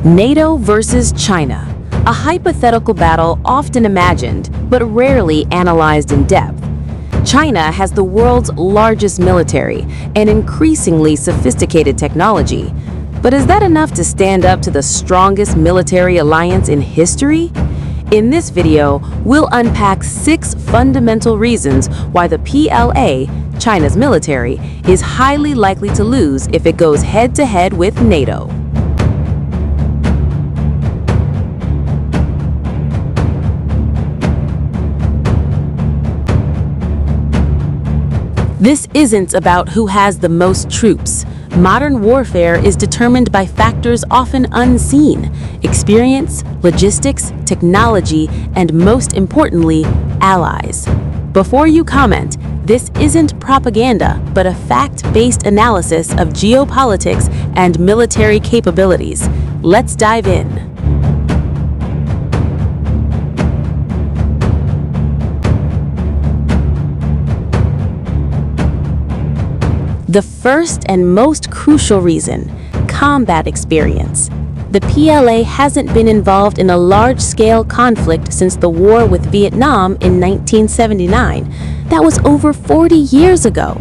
NATO versus China, a hypothetical battle often imagined but rarely analyzed in depth. China has the world's largest military and increasingly sophisticated technology. But is that enough to stand up to the strongest military alliance in history? In this video, we'll unpack 6 fundamental reasons why the PLA, China's military, is highly likely to lose if it goes head-to-head with NATO. This isn't about who has the most troops. Modern warfare is determined by factors often unseen: experience, logistics, technology, and most importantly, allies. Before you comment, this isn't propaganda, but a fact-based analysis of geopolitics and military capabilities. Let's dive in. The first and most crucial reason: combat experience. The PLA hasn't been involved in a large-scale conflict since the war with Vietnam in 1979. That was over 40 years ago.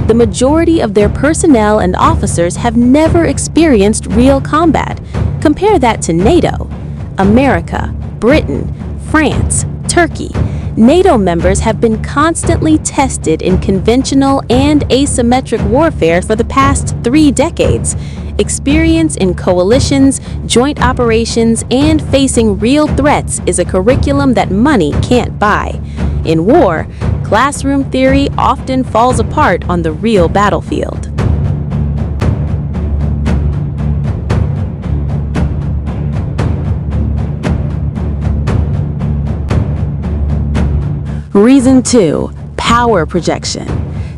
The majority of their personnel and officers have never experienced real combat. Compare that to NATO. America, Britain, France, Turkey. NATO members have been constantly tested in conventional and asymmetric warfare for the past 3 decades. Experience in coalitions, joint operations, and facing real threats is a curriculum that money can't buy. In war, classroom theory often falls apart on the real battlefield. Reason 2: power projection.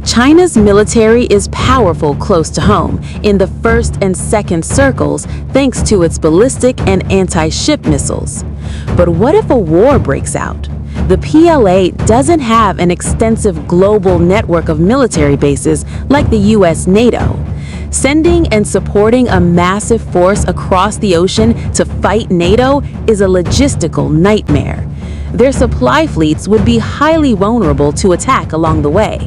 China's military is powerful close to home, in the first and second circles, thanks to its ballistic and anti-ship missiles. But what if a war breaks out? The PLA doesn't have an extensive global network of military bases like the US NATO. Sending and supporting a massive force across the ocean to fight NATO is a logistical nightmare. Their supply fleets would be highly vulnerable to attack along the way.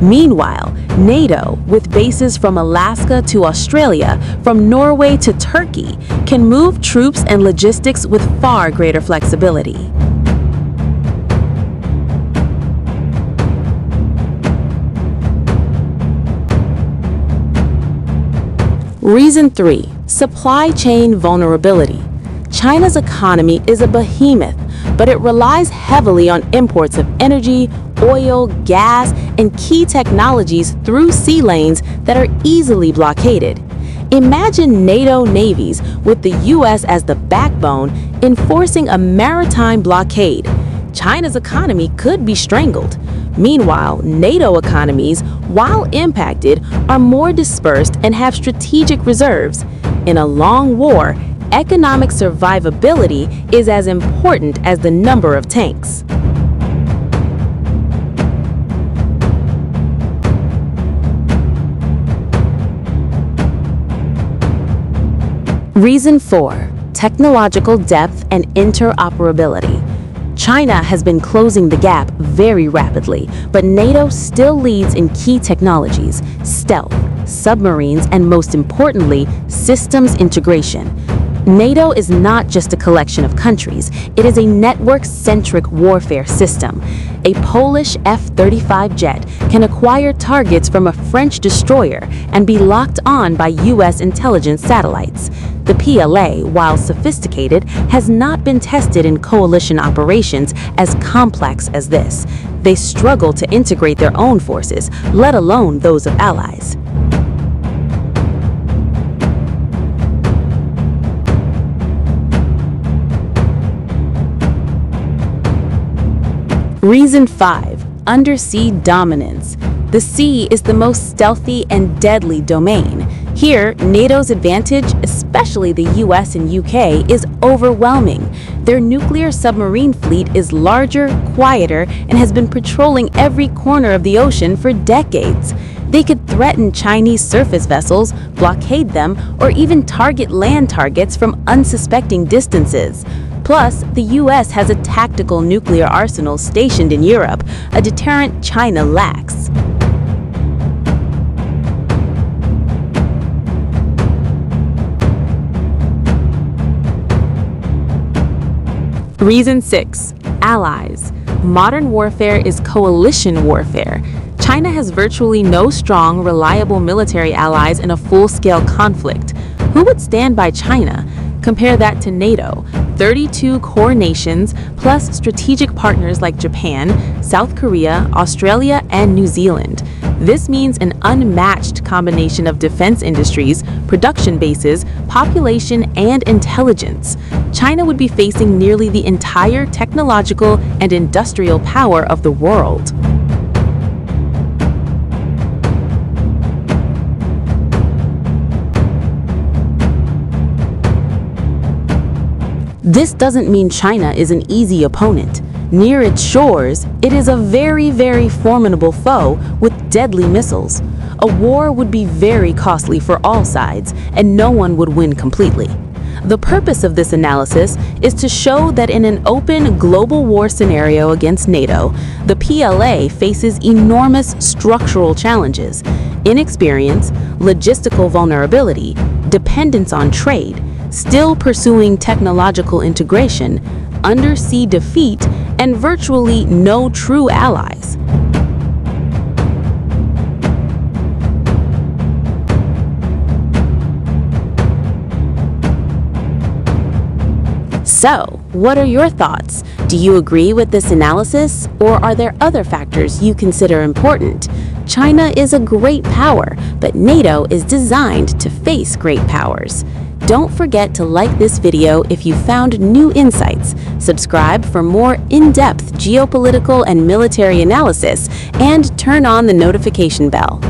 Meanwhile, NATO, with bases from Alaska to Australia, from Norway to Turkey, can move troops and logistics with far greater flexibility. Reason 3: supply chain vulnerability. China's economy is a behemoth, but it relies heavily on imports of energy, oil, gas, and key technologies through sea lanes that are easily blockaded. Imagine NATO navies with the US as the backbone enforcing a maritime blockade. China's economy could be strangled. Meanwhile, NATO economies, while impacted, are more dispersed and have strategic reserves. In a long war, economic survivability is as important as the number of tanks. Reason 4: technological depth and interoperability. China has been closing the gap very rapidly, but NATO still leads in key technologies: stealth, submarines, and most importantly, systems integration. NATO is not just a collection of countries, it is a network-centric warfare system. A Polish F-35 jet can acquire targets from a French destroyer and be locked on by US intelligence satellites. The PLA, while sophisticated, has not been tested in coalition operations as complex as this. They struggle to integrate their own forces, let alone those of allies. Reason 5: undersea dominance. The sea is the most stealthy and deadly domain. Here, NATO's advantage, especially the US and UK, is overwhelming. Their nuclear submarine fleet is larger, quieter, and has been patrolling every corner of the ocean for decades. They could threaten Chinese surface vessels, blockade them, or even target land targets from unsuspecting distances. Plus, the US has a tactical nuclear arsenal stationed in Europe, a deterrent China lacks. Reason 6. Allies. Modern warfare is coalition warfare. China has virtually no strong, reliable military allies in a full-scale conflict. Who would stand by China? Compare that to NATO, 32 core nations, plus strategic partners like Japan, South Korea, Australia, and New Zealand. This means an unmatched combination of defense industries, production bases, population, and intelligence. China would be facing nearly the entire technological and industrial power of the world. This doesn't mean China is an easy opponent. Near its shores, it is a very, very formidable foe with deadly missiles. A war would be very costly for all sides, and no one would win completely. The purpose of this analysis is to show that in an open global war scenario against NATO, the PLA faces enormous structural challenges: inexperience, logistical vulnerability, dependence on trade, still pursuing technological integration, undersea defeat, and virtually no true allies. So, what are your thoughts? Do you agree with this analysis, or are there other factors you consider important? China is a great power, but NATO is designed to face great powers. Don't forget to like this video if you found new insights, subscribe for more in-depth geopolitical and military analysis, and turn on the notification bell.